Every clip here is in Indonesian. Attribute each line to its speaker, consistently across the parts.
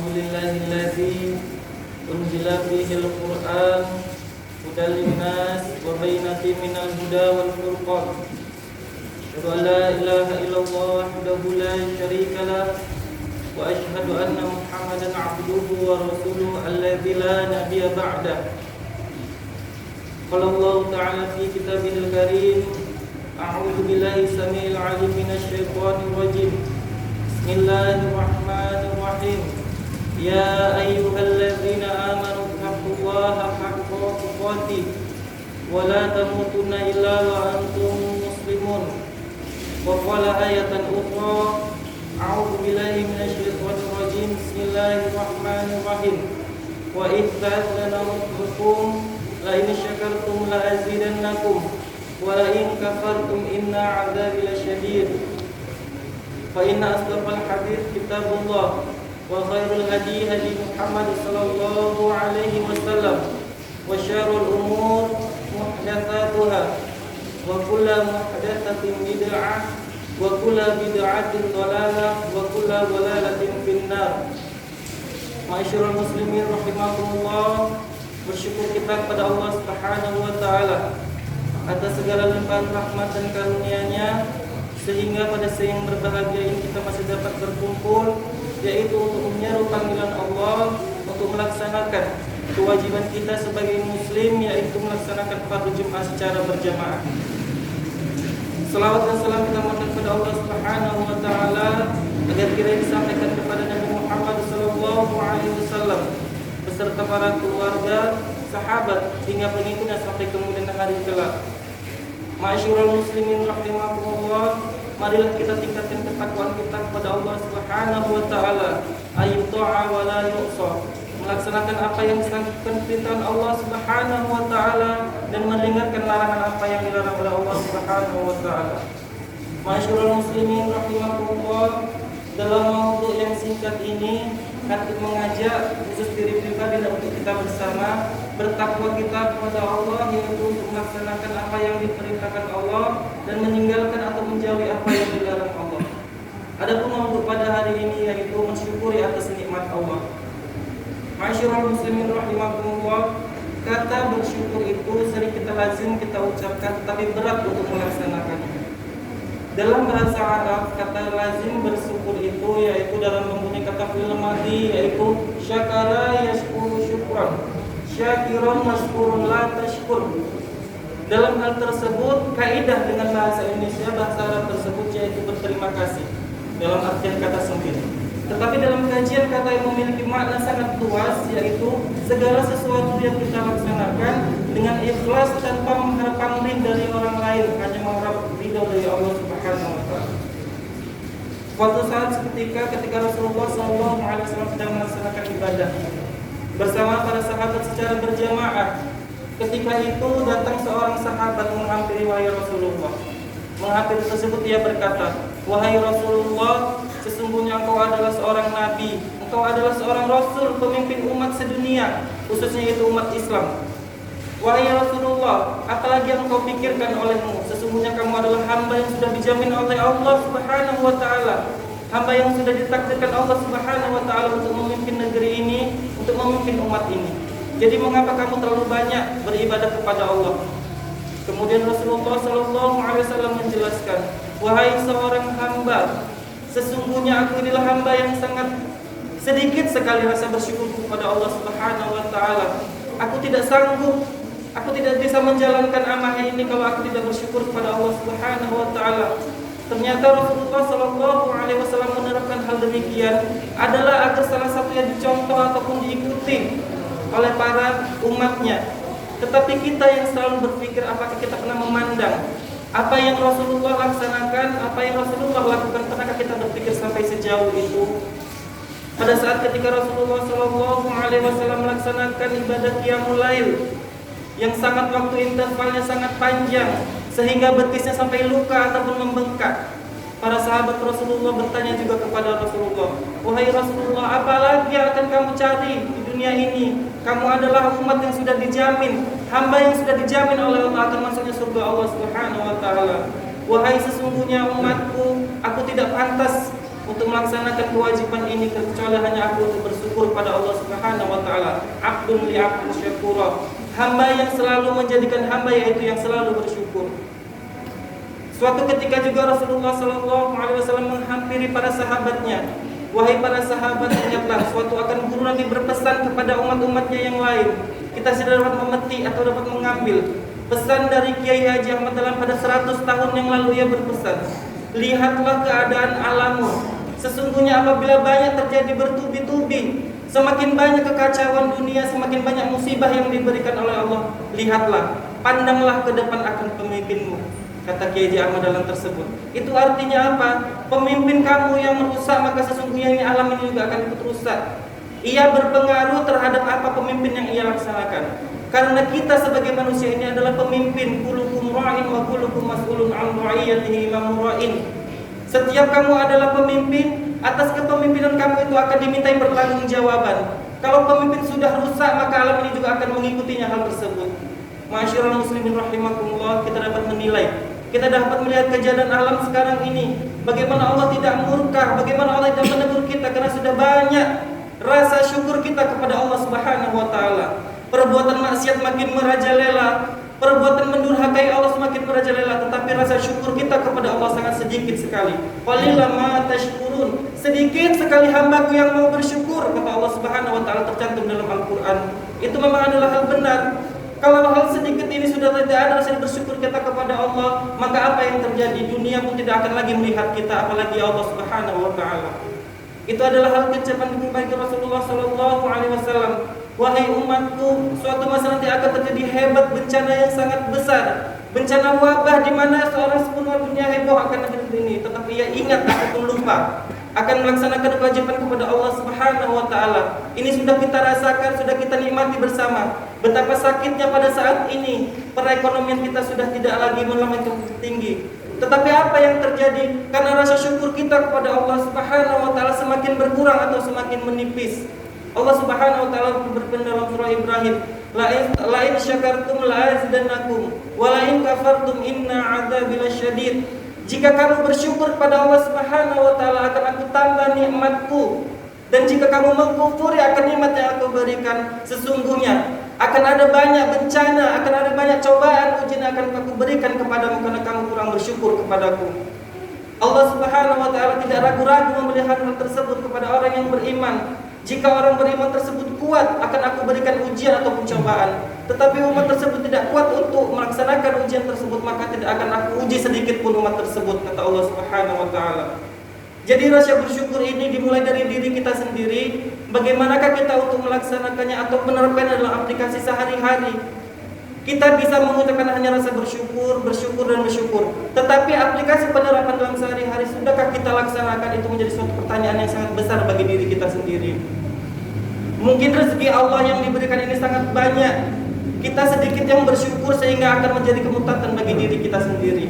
Speaker 1: Alhamdulillahilladzi unzila fihil Qur'an hudal linnas wa bayyinatin minal huda wal furqan. Asyhadu an la ilaha illallah wahdahu la syarika lah wa asyhadu anna Muhammadan abduhu wa rasuluhu alladzi la nabiyya ba'dah. Qala Allah ta'ala fi kitabihil karim, a'udzu billahi samiil 'alim minasy syaithanir rajim. Bismillahirrahmanirrahim. Ya ayyuhalladzina amanu taqullaha haqqa tuqatih wa la tamutunna illa wa antum muslimun. Wa qala ayatan ukhra, a'udzu billahi minasy syaithanir rajim. Bismillahirrahmanirrahim. Wa idh ta'adzana rabbukum la in syakartum la azidannakum wa la in kafartum inna 'adzabi lasyadid. Fa inna asdaqal hadits kitabullah wa khairul hadi hadi Muhammad sallallahu alaihi wasallam wa syarrul umur muhdatsatuha wa kullu muhdatsatin bid'ah wa kullu bid'atin dhalalah wa kullu dhalalatin finnar. Ma'asyiral muslimin rahimakumullah, bersyukur kita kepada Allah Subhanahu wa taala atas segala limpahan rahmat dan karunia-Nya sehingga pada siang berbahagia ini kita masih dapat berkumpul, yaitu untuk menyeru panggilan Allah untuk melaksanakan kewajiban kita sebagai muslim, yaitu melaksanakan fardu Jumat secara berjamaah. Selawat dan salam kita mohon kepada Allah Subhanahu wa taala agar kiranya disampaikan kepada Nabi Muhammad sallallahu alaihi wasallam beserta para keluarga, sahabat hingga pengikutnya sampai kemudian hari kelak. Ma'asyiral muslimin rahimakumullah, marilah kita tingkatkan ketakwaan kita kepada Allah Subhanahu wa taala, ayyuta'a wa la yu'sa, melaksanakan apa yang disebutkan perintah Allah Subhanahu wa taala dan mendengarkan larangan apa yang dilarang oleh Allah Subhanahu wa taala. Ma'asyiral muslimin rahimakumullah, dalam maudu yang singkat ini kami mengajak khusus diri pribadi dan untuk kita bersama bertakwa kita kepada Allah, yaitu untuk melaksanakan apa yang diperintahkan Allah dan meninggalkan atau menjauhi apa yang dilarang Allah. Adapun maudu pada hari ini yaitu mensyukuri atas nikmat Allah. Ma'asyiral muslimin rahimakumullah, kata bersyukur itu sering kita lazim kita ucapkan tetapi berat untuk melaksanakannya. Dalam bahasa Arab, kata lazim bersyukur itu yaitu dalam mempunyai kata fi'il madhi yaitu syakara yashkuru syukran, syakiran mashkurun la tashkur. Dalam hal tersebut, kaidah dengan bahasa Indonesia, bahasa Arab tersebut yaitu berterima kasih dalam artian kata sendiri. Tetapi dalam kajian kata yang memiliki makna sangat luas, yaitu segala sesuatu yang kita laksanakan dengan ikhlas tanpa mengharap pamrih dari orang lain, hanya mengharap ridho dari Allah Subhanahu wa taala. Suatu saat ketika Rasulullah SAW sedang melaksanakan ibadah bersama para sahabat secara berjamaah, ketika itu datang seorang sahabat menghampiri wahai Rasulullah. Menghampiri tersebut dia berkata, "Wahai Rasulullah, sesungguhnya engkau adalah seorang nabi, engkau adalah seorang rasul, pemimpin umat sedunia, khususnya itu umat Islam. Wahai Rasulullah, apalagi yang engkau pikirkan olehmu? Sesungguhnya kamu adalah hamba yang sudah dijamin oleh Allah Subhanahu wa taala, hamba yang sudah ditakdirkan Allah Subhanahu wa taala untuk memimpin negeri ini, untuk memimpin umat ini. Jadi mengapa kamu terlalu banyak beribadah kepada Allah?" Kemudian Rasulullah SAW menjelaskan, "Wahai seorang hamba, sesungguhnya aku inilah hamba yang sangat sedikit sekali rasa bersyukur kepada Allah Subhanahu wa taala. Aku tidak sanggup, aku tidak bisa menjalankan amanah ini kalau aku tidak bersyukur kepada Allah Subhanahu wa taala." Ternyata Rasulullah SAW menerapkan hal demikian adalah agar salah satu yang dicontoh ataupun diikuti oleh para umatnya. Tetapi kita yang selalu berpikir, apakah kita pernah memandang apa yang Rasulullah laksanakan, apa yang Rasulullah lakukan? Pernahkah kita berpikir sampai sejauh itu? Pada saat ketika Rasulullah SAW melaksanakan ibadah qiyamul lail yang sangat waktu intervalnya sangat panjang sehingga betisnya sampai luka ataupun membengkak, para sahabat Rasulullah bertanya juga kepada Rasulullah, "Wahai Rasulullah, apa lagi yang akan kamu cari di dunia ini? Kamu adalah umat yang sudah dijamin, hamba yang sudah dijamin oleh Allah akan masuknya surga Allah Subhanahu wa taala. Wahai sesungguhnya umatku, aku tidak pantas untuk melaksanakan kewajiban ini kecuali hanya aku untuk bersyukur pada Allah Subhanahu wa taala. Abdun li abdin syakura. Hamba yang selalu menjadikan hamba yaitu yang selalu bersyukur. Suatu ketika juga Rasulullah sallallahu alaihi wasallam menghampiri para sahabatnya. Wahai para sahabat, ingatlah suatu akan guru Nabi berpesan kepada umat-umatnya yang lain. Kita sudah dapat memetik atau dapat mengambil pesan dari Kiai Haji Ahmad Dahlan pada 100 tahun yang lalu. Ia berpesan, lihatlah keadaan alammu. Sesungguhnya apabila banyak terjadi bertubi-tubi, semakin banyak kekacauan dunia, semakin banyak musibah yang diberikan oleh Allah. Lihatlah, pandanglah ke depan akan pemimpinmu, kata Kiai Haji Ahmad Dahlan tersebut. Itu artinya apa? Pemimpin kamu yang merusak, maka sesungguhnya ini alam ini juga akan ikut rusak. Ia berpengaruh terhadap apa pemimpin yang ia laksanakan. Karena kita sebagai manusia ini adalah pemimpin. Kullukum ra'in wa kullukum mas'ulun 'an ra'iyatihi imam ra'in. Setiap kamu adalah pemimpin, atas kepemimpinan kamu itu akan dimintai pertanggungjawaban. Kalau pemimpin sudah rusak, maka alam ini juga akan mengikutinya hal tersebut. Ma'asyiral muslimin rahimakumullah, kita dapat menilai, kita dapat melihat kejadian alam sekarang ini. Bagaimana Allah tidak murka, bagaimana Allah tidak menegur kita karena sudah banyak rasa syukur kita kepada Allah Subhanahu wa taala. Perbuatan maksiat makin merajalela, perbuatan mendurhakai Allah semakin merajalela, tetapi rasa syukur kita kepada Allah sangat sedikit sekali. Qalilan ma tashkurun. Sedikit sekali hambaku yang mau bersyukur, kata Allah Subhanahu wa taala tercantum dalam Al-Qur'an. Itu memang adalah hal benar. Kalau hal sedikit ini sudah tidak ada rasa bersyukur kita kepada Allah, maka apa yang terjadi? Dunia pun tidak akan lagi melihat kita, apalagi Allah Subhanahu wa taala. Itu adalah hal kecapan bagi Rasulullah sallallahu alaihi wasallam. Wahai umatku, suatu masa nanti akan terjadi hebat bencana yang sangat besar, bencana wabah di mana seorang sepenuhnya dunia heboh akan terjadi ini, tetapi ia ingat ataupun lupa akan melaksanakan kewajiban kepada Allah Subhanahu wa taala. Ini sudah kita rasakan, sudah kita nikmati bersama. Betapa sakitnya pada saat ini perekonomian kita sudah tidak lagi melambung tinggi. Tetapi apa yang terjadi? Karena rasa syukur kita kepada Allah Subhanahu wa taala semakin berkurang atau semakin menipis. Allah Subhanahu wa taala berfirman dalam surah Ibrahim, la in syakartum la azidannakum wa la in kafartum inna 'adzabi lasyadid. Jika kamu bersyukur kepada Allah Subhanahu wa taala akan aku tambah nikmatku, dan jika kamu mengkufuri akan nikmat yang aku berikan, sesungguhnya akan ada banyak bencana, akan ada banyak cobaan, ujian akan aku berikan kepadamu karena kamu kurang bersyukur kepadaku. Allah Subhanahu wa taala tidak ragu-ragu memelihara hal tersebut kepada orang yang beriman. Jika orang beriman tersebut kuat, akan aku berikan ujian ataupun cobaan. Tetapi umat tersebut tidak kuat untuk melaksanakan ujian tersebut, maka tidak akan aku uji sedikit pun umat tersebut, kata Allah Subhanahu wa taala. Jadi rasa bersyukur ini dimulai dari diri kita sendiri. Bagaimanakah kita untuk melaksanakannya atau menerapkannya dalam aplikasi sehari-hari? Kita bisa mengucapkan hanya rasa bersyukur, bersyukur dan bersyukur. Tetapi aplikasi penerapan dalam sehari-hari sudahkah kita laksanakan? Itu menjadi suatu pertanyaan yang sangat besar bagi diri kita sendiri. Mungkin rezeki Allah yang diberikan ini sangat banyak. Kita sedikit yang bersyukur sehingga akan menjadi kemutatan bagi diri kita sendiri.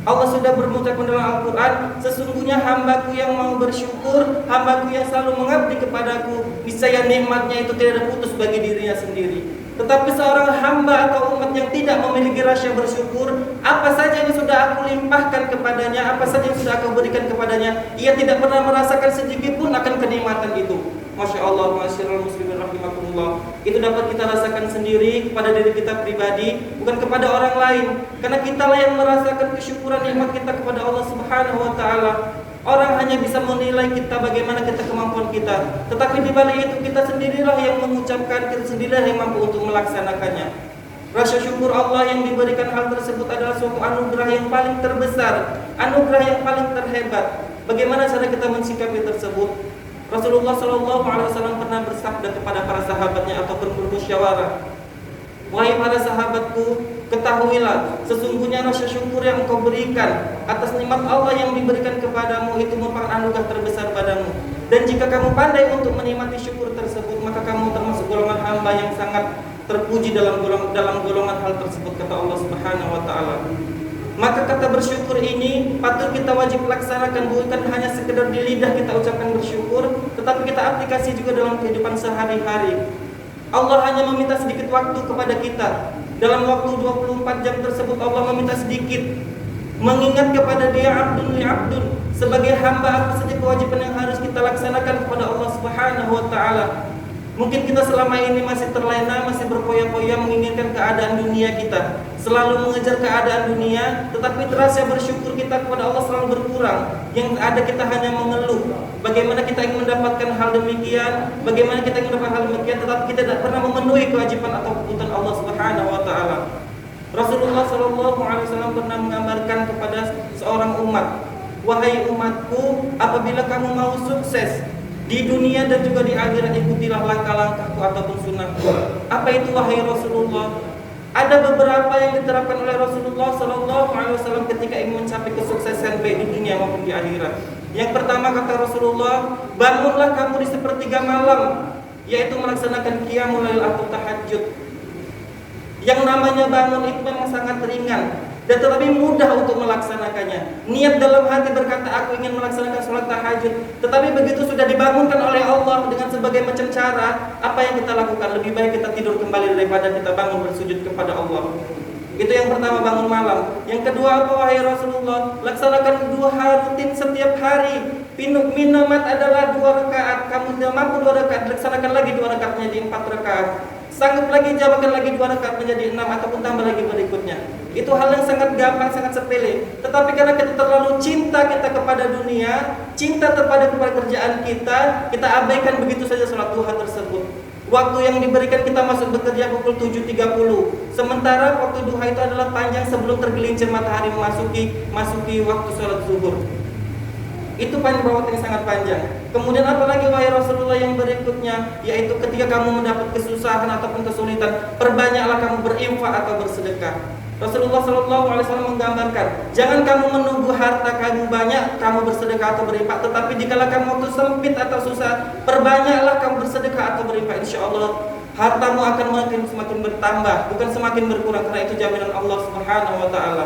Speaker 1: Allah sudah bermuncak dalam Al-Quran, sesungguhnya hambaku yang mau bersyukur, hambaku yang selalu mengabdi kepadaku, niscaya nikmatnya itu tidak ada putus bagi dirinya sendiri. Tetapi seorang hamba atau umat yang tidak memiliki rasa bersyukur, apa saja yang sudah aku limpahkan kepadanya, apa saja yang sudah aku berikan kepadanya, ia tidak pernah merasakan sedikit pun akan kenikmatan itu. Masya Allah, ma'asyiral muslimin rahimakumullah. Itu dapat kita rasakan sendiri kepada diri kita pribadi, bukan kepada orang lain. Karena kitalah yang merasakan kesyukuran nikmat kita kepada Allah Subhanahu wa taala. Orang hanya bisa menilai kita bagaimana kita kemampuan kita, tetapi di balik itu kita sendirilah yang mengucapkan, kita sendirilah yang mampu untuk melaksanakannya. Rasa syukur Allah yang diberikan hal tersebut adalah suatu anugerah yang paling terbesar, anugerah yang paling terhebat. Bagaimana cara kita mensikapi tersebut? Rasulullah SAW pernah bersabda kepada para sahabatnya ataupun bermusyawarah, wahai para sahabatku, ketahuilah sesungguhnya rasa syukur yang engkau berikan atas nikmat Allah yang diberikan kepadamu itu merupakan anugerah terbesar padamu. Dan jika kamu pandai untuk menikmati syukur tersebut, maka kamu termasuk golongan hamba yang sangat terpuji dalam golongan hal tersebut, kata Allah Subhanahu wa taala. Maka kata bersyukur ini patut kita wajib laksanakan, bukan hanya sekedar di lidah kita ucapkan bersyukur, tetapi kita aplikasi juga dalam kehidupan sehari-hari. Allah hanya meminta sedikit waktu kepada kita. Dalam waktu 24 jam tersebut Allah meminta sedikit, mengingat kepada dia abdun li abdun, Sebagai hamba, apa saja kewajiban yang harus kita laksanakan kepada Allah Subhanahu wa taala? Mungkin kita selama ini masih terlena, masih berpoya-poya menginginkan keadaan dunia kita, selalu mengejar keadaan dunia, tetapi rasa bersyukur kita kepada Allah selalu berkurang. Yang ada kita hanya mengeluh. Bagaimana kita ingin mendapatkan hal demikian, bagaimana kita ingin mendapatkan hal demikian, tetapi kita tidak pernah memenuhi kewajiban atau kebutuhan Allah Subhanahu wa taala. Rasulullah sallallahu alaihi wasallam pernah menggambarkan kepada seorang umat, "Wahai umatku, apabila kamu mau sukses di dunia dan juga di akhirat, ikutilah langkah-langkahku ataupun sunnahku." Apa itu wahai Rasulullah? Ada beberapa yang diterapkan oleh Rasulullah sallallahu alaihi wasallam ketika ingin mencapai kesuksesan baik di dunia maupun di akhirat. Yang pertama kata Rasulullah, bangunlah kamu di sepertiga malam, yaitu melaksanakan qiyamul lail atau tahajud. Yang namanya bangun itu memang sangat ringan, dan tetapi mudah untuk melaksanakannya. Niat dalam hati berkata aku ingin melaksanakan sholat tahajud, tetapi begitu sudah dibangunkan oleh Allah dengan sebagai macam cara, apa yang kita lakukan? Lebih baik kita tidur kembali daripada kita bangun bersujud kepada Allah. Itu yang pertama, bangun malam. Yang kedua apa wahai Rasulullah? Laksanakan duha rutin setiap hari. Minamat adalah 2 rakaat. Kamu tidak mampu 2 rakaat, laksanakan lagi 2 rakaat menjadi 4 rakaat. Sanggup lagi, jabarkan lagi 2 rakaat menjadi 6 ataupun tambah lagi berikutnya. Itu hal yang sangat gampang, sangat sepele. Tetapi karena kita terlalu cinta kita kepada dunia, cinta kepada kerjaan kita abaikan begitu saja sholat duha tersebut. Waktu yang diberikan kita masuk bekerja pukul 7.30. Sementara waktu duha itu adalah panjang sebelum tergelincir matahari masuki waktu sholat zuhur. Itu waktu yang sangat panjang. Kemudian apalagi wahai Rasulullah yang berikutnya, yaitu ketika kamu mendapat kesusahan ataupun kesulitan, perbanyaklah kamu berinfak atau bersedekah. Rasulullah SAW menggambarkan, jangan kamu menunggu harta kamu banyak, kamu bersedekah atau berinfak, tetapi jikalau kamu waktu sempit atau susah, perbanyaklah kamu bersedekah atau berinfak. Insya Allah hartamu akan semakin bertambah, bukan semakin berkurang, karena itu jaminan Allah Subhanahu wa taala.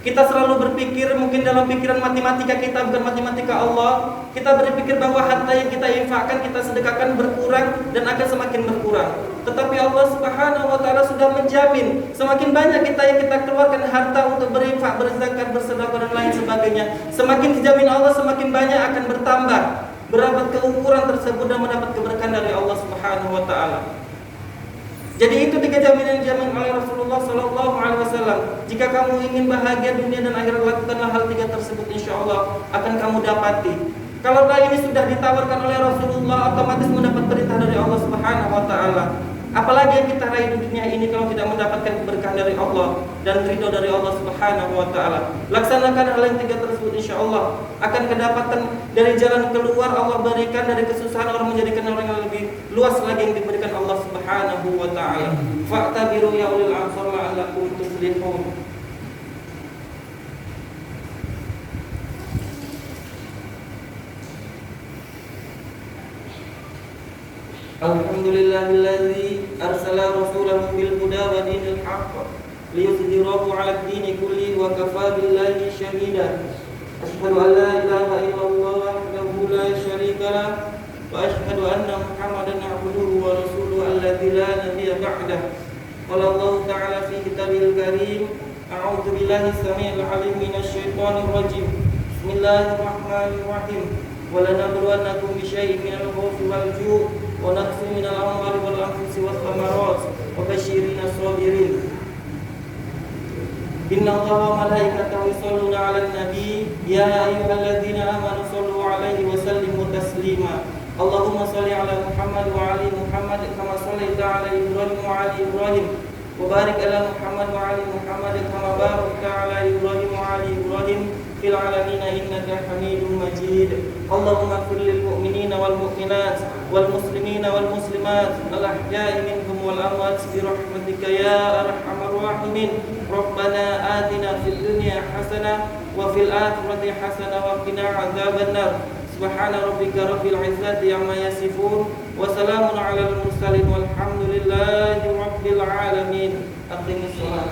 Speaker 1: Kita selalu berpikir, mungkin dalam pikiran matematika kita, bukan matematika Allah. Kita berpikir bahwa harta yang kita infakkan, kita sedekahkan berkurang dan akan semakin berkurang. Tetapi Allah Subhanahu wa taala sudah menjamin, semakin banyak yang kita keluarkan harta untuk berinfak, berzakat, bersedekah dan lain sebagainya, semakin dijamin Allah semakin banyak akan bertambah. Berabat keukuran tersebut dan mendapat keberkahan dari Allah Subhanahu wa taala. Jadi itu 3 jaminan yang dijamin oleh Rasulullah sallallahu alaihi wasallam. Jika kamu ingin bahagia dunia dan akhirat, lakukanlah hal 3 tersebut, insya Allah akan kamu dapati. Kalau ini sudah ditawarkan oleh Rasulullah, otomatis mendapat perintah dari Allah Subhanahu wa taala. Apalagi yang kita raih di dunia ini kalau tidak mendapatkan keberkahan dari Allah dan ridho dari Allah Subhanahu wa taala. Laksanakan hal yang 3 tersebut, insya Allah akan kedapatan dari jalan keluar Allah berikan dari kesusahan orang, menjadikan orang yang lebih luas lagi yang diberikan Allah Subhanahu wa taala. Fa'tabiru ya ulil absar la'allakum tuflihun. Alhamdulillahilladzi arsala rasulahu bil huda wa dinil haqq liyudhhirahu 'alad dini kulli wa kafa billahi shahida. Asyhadu an la ilaha illallah wahdahu la syarika lah wa asyhadu anna Muhammadan 'abduhu wa rasuluhu alladzi la nabiyya ba'dah. Qala Allah ta'ala fi kitabil karim, a'udzu billahi samii'il 'aliim minasy syaithaanir rajiim. Bismillahirrahmanirrahim. Wa lanabluwannakum bisyai'in minal khawfi wal ju' wa naqsin minal amwali wal anfusi was thamarat wa basyirinas sabirin. Inna Allaha wa malaikatahu yusholluna 'alan nabi ya ayyuhalladzina amanu shallu 'alaihi wa sallimu taslima. Allahumma shalli 'ala Muhammad wa 'ali Muhammad kama shallaita 'ala Ibrahim wa 'ali Ibrahim wa barik 'ala Muhammad wa 'ali Muhammad kama barakta 'ala Ibrahim wa 'ali Ibrahim fil 'alamin innaka Hamidum Majid. Allahumma ighfir lil mu'minina wal mu'minat wal muslimina wal muslimat al ahya'i minhum wal amwat bi rahmatika ya arhamar rahimin. Rabbana atina fid dunya hasanah wa fil akhirati hasanah wa qina adzabannar. Subhana rabbika rabbil izzati amma yasifun wa salamun 'alal mursalin walhamdulillahi rabbil alamin. Aqimis shalah.